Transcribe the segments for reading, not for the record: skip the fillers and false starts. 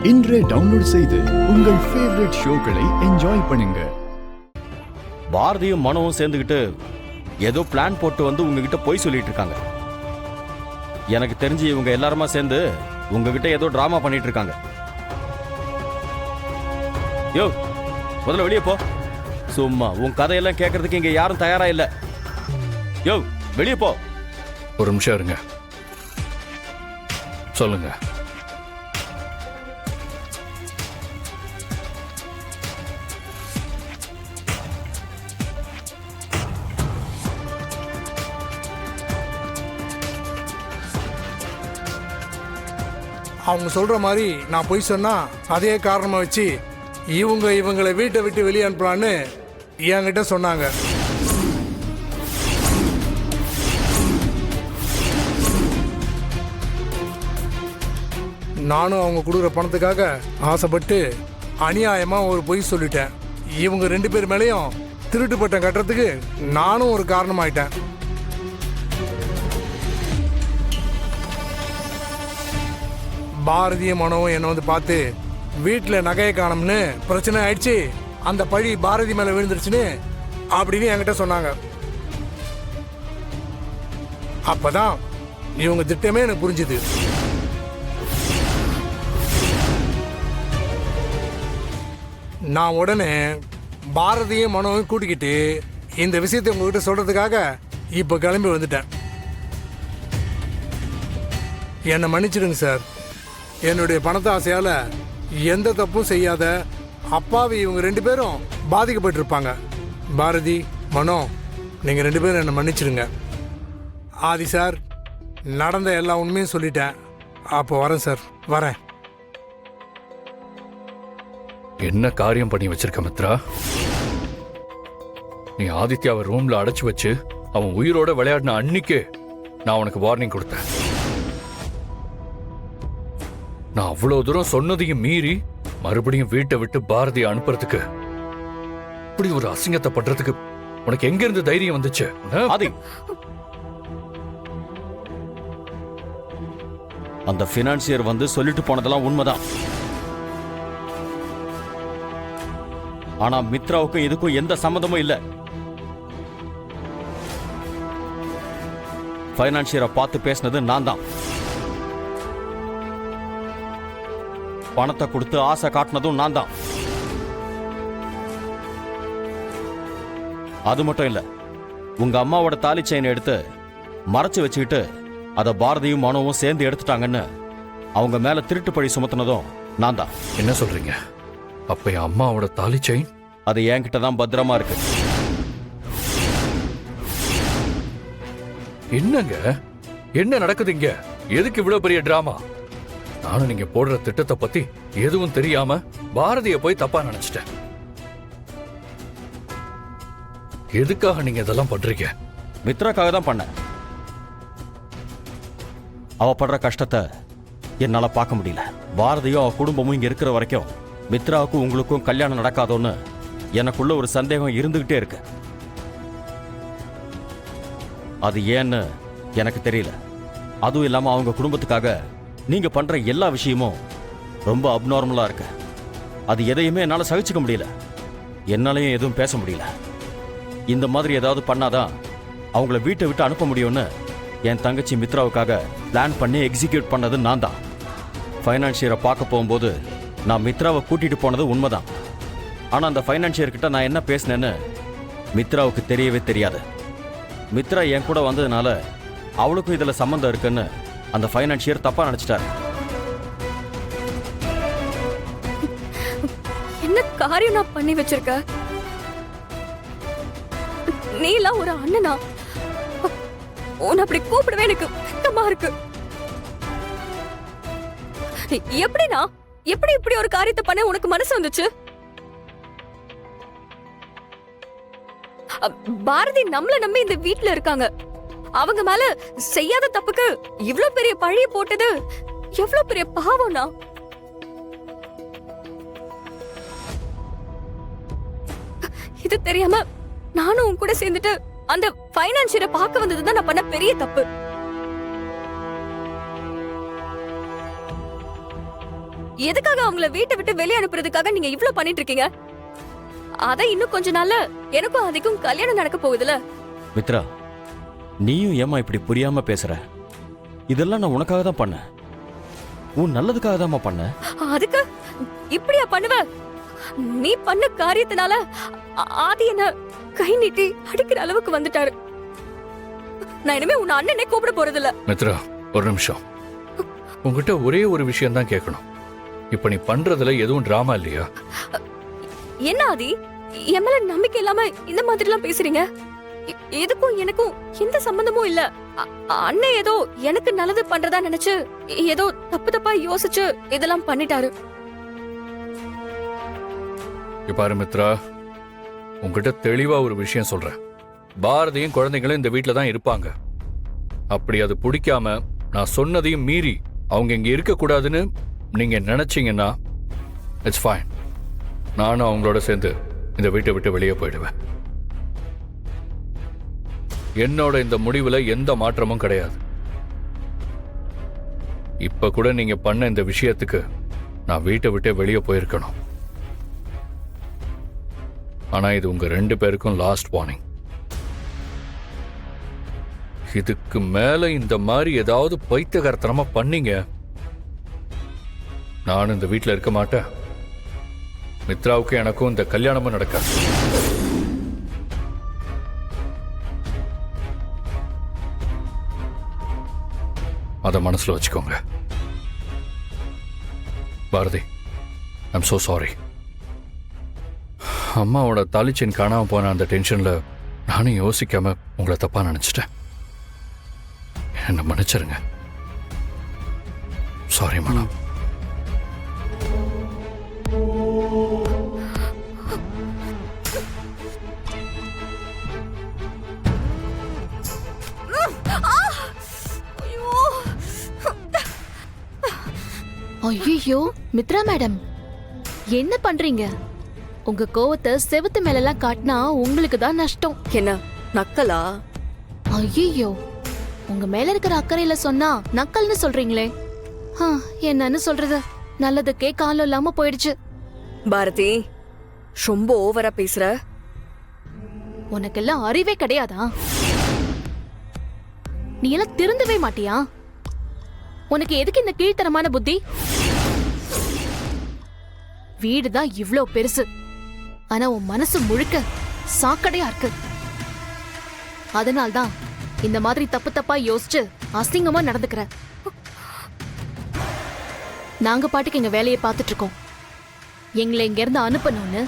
இன்றே டவுன்லோட் செய்து உங்கள் ஃபேவரட் ஷோக்களை என்ஜாய் பண்ணுங்க. பாரதியும் மனோவும் சேர்ந்துக்கிட்டு ஏதோ பிளான் போட்டு வந்து உங்ககிட்ட போய் சொல்லிட்டு இருக்காங்க. எனக்கு தெரிஞ்சு இவங்க எல்லாருமா சேர்ந்து உங்ககிட்ட ஏதோ டிராமா பண்ணிட்டு இருக்காங்க. யோ, முதல்ல வெளியே போ. சும்மா உன் கதையெல்லாம் கேட்கறதுக்கு இங்க யாரும் தயாரா இல்ல. யோ, வெளியே போ. ஒரு நிமிஷம் இருங்க, சொல்லுங்க. அவங்க சொல்ற மாதிரி நான் போய் சொன்னா அதே காரணமா வச்சு இவங்களை வீட்டை விட்டு வெளியே அனுப்பலான்னு என்கிட்ட சொன்னாங்க. நானும் அவங்க கொடுக்குற பணத்துக்காக ஆசைப்பட்டு அநியாயமா ஒரு பொய் சொல்லிட்டேன். இவங்க 2 பேர் மேலேயும் திருட்டு பட்டம் கட்டுறதுக்கு நானும் ஒரு காரணமாயிட்டேன். பாரதிய மனோவும் என்னை வந்து பார்த்து வீட்டில் நகையை காணும்னு பிரச்சனை ஆயிடுச்சு, அந்த பழி பாரதி மேலே விழுந்துருச்சுன்னு அப்படின்னு என்கிட்ட சொன்னாங்க. அப்பதான் இவங்க திட்டமே எனக்கு புரிஞ்சுது. நான் உடனே பாரதியும் மனோவையும் கூட்டிக்கிட்டு இந்த விஷயத்தை உங்ககிட்ட சொல்றதுக்காக இப்போ கிளம்பி வந்துட்டேன். என்னை மன்னிச்சிடுங்க சார். என்னுடைய பணத்தை ஆசையால் எந்த தப்பும் செய்யாத அப்பாவி இவங்க 2 பேரும் பாதிக்கப்பட்டிருப்பாங்க. பாரதி, மனோ, நீங்கள் 2 பேரும் என்னை மன்னிச்சிடுங்க. ஆதி சார், நடந்த எல்லா உண்மையும் சொல்லிட்டேன். அப்போ வரேன் சார், வரேன். என்ன காரியம் பண்ணி வச்சிருக்க மித்ரா? நீ ஆதித்யாவை ரூம்ல அடைச்சு வச்சு அவன் உயிரோட விளையாடின அன்னைக்கே நான் உனக்கு வார்னிங் கொடுத்தேன். நான் அவ்வளவு தூரம் சொன்னதையும் மீறி மறுபடியும் வீட்டை விட்டு பாரதியை அனுப்புறதுக்கு, இப்படி ஒரு அசிங்கத்தை பண்றதுக்கு உனக்கு எங்க இருந்து தைரியம் வந்துச்சு? ஆதி, அந்த பினான்சியர் வந்து சொல்லிட்டு போனதெல்லாம் உண்மைதான். ஆனா மித்ராவுக்கும் இதுக்கும் எந்த சம்மந்தமும் இல்ல. பைனான்சியரை பார்த்து பேசினது நான் தான். பணத்தை கொடுத்து ஆசை காட்டினதும் நான் தான். அது மட்டும் இல்ல, உங்க அம்மாவோட தாலி செயினை எடுத்து மறைச்சு வச்சுக்கிட்டு அதை பாரதியும் மனோவும் சேர்ந்து எடுத்துட்டாங்கன்னு அவங்க மேல திருட்டு பழி சுமத்தினதும் நான் தான். என்ன சொல்றீங்க? அப்ப என் அம்மாவோட தாலி செயின் அது என்கிட்ட தான் பத்திரமா இருக்கு. என்னங்க, என்ன நடக்குது இங்க? எதுக்கு இவ்வளவு பெரிய டிராமா? நானும் நீங்க போடுற திட்டத்தை பத்தி எதுவும் தெரியாம பாரதிய போய் தப்பா நினைச்சிட்டேன். எதுக்காக நீங்க இதெல்லாம் பண்றீங்க? மித்ராக்காக தான் பண்ண. அவ படுற கஷ்டத்தை என்னால பார்க்க முடியல. பாரதியும் அவ குடும்பமும் இங்க இருக்கிற வரைக்கும் மித்ராவுக்கும் உங்களுக்கும் கல்யாணம் நடக்காதோன்னு எனக்குள்ள ஒரு சந்தேகம் இருந்துகிட்டே இருக்கு. அது ஏன்னு எனக்கு தெரியல. அதுவும் இல்லாம அவங்க குடும்பத்துக்காக நீங்க பண்ற எல்லா விஷயமும் ரொம்ப அப்நார்மலா இருக்கு. அது எதையுமே என்னால சகிச்சுக்க முடியல. என்னாலையும் எதுவும் பேச முடியல. இந்த மாதிரி ஏதாவது பண்ணாதான் அவங்கள வீட்டை விட்டு அனுப்ப முடியும்னு என் தங்கச்சி மித்ராவுக்காக பிளான் பண்ணி எக்ஸிக்யூட் பண்ணது நான் தான். ஃபைனான்சியரை பார்க்க போகும்போது நான் மித்ராவை கூட்டிட்டு போனது உண்மைதான். ஆனா அந்த ஃபைனான்சியர்கிட்ட நான் என்ன பேசினேன்னு மித்ராவுக்கு தெரியவே தெரியாது. மித்ரா என் கூட வந்ததுனால அவளுக்கும் இதுல சம்மந்தம் இருக்குன்னு அந்த ஃபைனான்சியர் தப்பா நினைச்சிட்டாரு. என்ன காரியம் நான் பண்ணி வச்சிருக்க? நீலாம் ஒரு அண்ணனா? உன்னை அப்படி கூப்பிடவே எனக்கு வெக்கமா இருக்கு. எப்படினா எப்படி இப்படி ஒரு காரியத்தை பண்ண உனக்கு மனசு வந்துச்சு? பாரதி நம்மள நம்பி இந்த வீட்ல இருக்காங்க. அவங்க மேல செய்யாத தப்புக்கு இவ்ளோ பெரிய பழிய போட்டது எவ்வளவு பெரிய பாவம்னா? இது தெரியாம நானும் உன் கூட சேர்ந்துட்டு அந்த ஃபைனான்சியரை பார்க்க வந்ததுதான் நான் பண்ண பெரிய தப்பு. எதுக்காக அவங்கள வீட்டை விட்டு வெளியே அனுப்புறதுக்காக நீங்க இவ்ளோ பண்ணிட்டு இருக்கீங்க? அத இன்னும் கொஞ்ச நாள்ல எனக்கும் அதுக்கும் கல்யாணம் நடக்க போகுதுல. மித்ரா, நீயும் ஏமா இப்படி புரியாம பேசுற? இதெல்லாம் நான் உனக்காக தான் பண்ணேன். உன் நல்லதுக்காக தான்மா பண்ணேன். அதுக்கு இப்படியா பண்ணுவ? நீ பண்ண காரியத்தினால ஆதி என்ன கை நீட்டி அடிக்கிற அளவுக்கு வந்துட்டாரு. நான் இனிமே உன் அண்ணனே கூப்பிட போறதில்ல. மித்ரா, ஒரு நிமிஷம். உங்ககிட்ட ஒரே ஒரு விஷயம் தான் கேட்கணும். இப்ப நீ பண்றதுல எதுவும் டிராமா இல்லையா? என்ன ஆதி, என் மேல நம்பிக்கை இல்லாம இந்த மாதிரி எல்லாம் பேசுறீங்க? எதுக்கும் எனக்கும் எந்த சம்பந்தமும் இல்ல. அண்ணன் ஏதோ எனக்கு நல்லது பண்றதா நினைச்சு ஏதோ தப்பா யோசிச்சு இதெல்லாம் பண்ணிட்டாரு. பாரு மித்ரா, உங்ககிட்ட தெளிவா ஒரு விஷயம் சொல்றேன். பாரதியும் குழந்தைங்களும் இந்த வீட்டில தான் இருப்பாங்க. அப்படி அது பிடிக்காம நான் சொன்னதையும் மீறி அவங்க இங்க இருக்க கூடாதுன்னு நீங்க நினைச்சீங்கன்னா இட்ஸ் ஃபைன். நானும் அவங்களோட சேர்ந்து இந்த வீட்டை விட்டு வெளியே போயிடுவேன். என்னோட இந்த முடிவுல எந்த மாற்றமும் கிடையாது. இப்ப கூட நீங்க பண்ண இந்த விஷயத்துக்கு நான் வீட்டை விட்டு வெளியே போயிருக்கணும். ஆனா இது உங்க 2 பேருக்கும் லாஸ்ட் வார்னிங். இதுக்கு மேல இந்த மாதிரி ஏதாவது பைத்தியகாரத்தனமா பண்ணீங்க, நானும் இந்த வீட்டில் இருக்க மாட்டேன். மித்ராவுக்கும் எனக்கும் இந்த கல்யாணமும் நடக்காது. அதை மனசுல வச்சுக்கோங்க. Bharathi, I'm so sorry. அம்மாவோட தாலிச்செயின் காணாம போன அந்த டென்ஷன்ல நானும் யோசிக்காம உங்களை தப்பா நினைச்சிட்டேன். என்ன மன்னிச்சிருங்க. Sorry madam. ஐயோ மித்ரா மேடம், என்ன பண்றீங்க? உங்க கோவத்தை செவுத்து மேலெல்லாம் காட்டினா உங்களுக்கு தான் நஷ்டம். என்ன நக்கலா? ஐயோ, உங்க மேல இருக்கிற அக்கறையில சொன்னா நக்கல்னு சொல்றீங்களே. என்னன்னு சொல்றது? நல்லதுக்கே காலம் இல்லாம போயிடுச்சு. பாரதி, ரொம்ப ஓவரா பேசுற. உனக்கெல்லாம் அறிவே கிடையாதா? நீ எல்லாம் திருந்தவே மாட்டியா? உனக்கு எதுக்கு இந்த கீழ்த்தரமான புத்தி? வீடுதான் இவ்ளோ பெருசு, ஆனா உன் மனசு முழுக்க சாக்கடையா இருக்கு. அதனால்தான் இந்த மாதிரி தப்பு தப்பா யோசிச்சு அசிங்கமா நடந்துக்கிற. நாங்க பாட்டுக்கு எங்க வேலையை பார்த்துட்டு இருக்கோம். எங்களை இங்க இருந்து அனுப்பணும்னு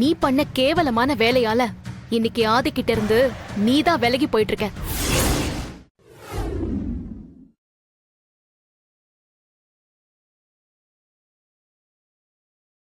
நீ பண்ண கேவலமான வேலையால இன்னைக்கு ஆதிக்கிட்ட இருந்து நீதான் விலகி போயிட்டு இருக்க.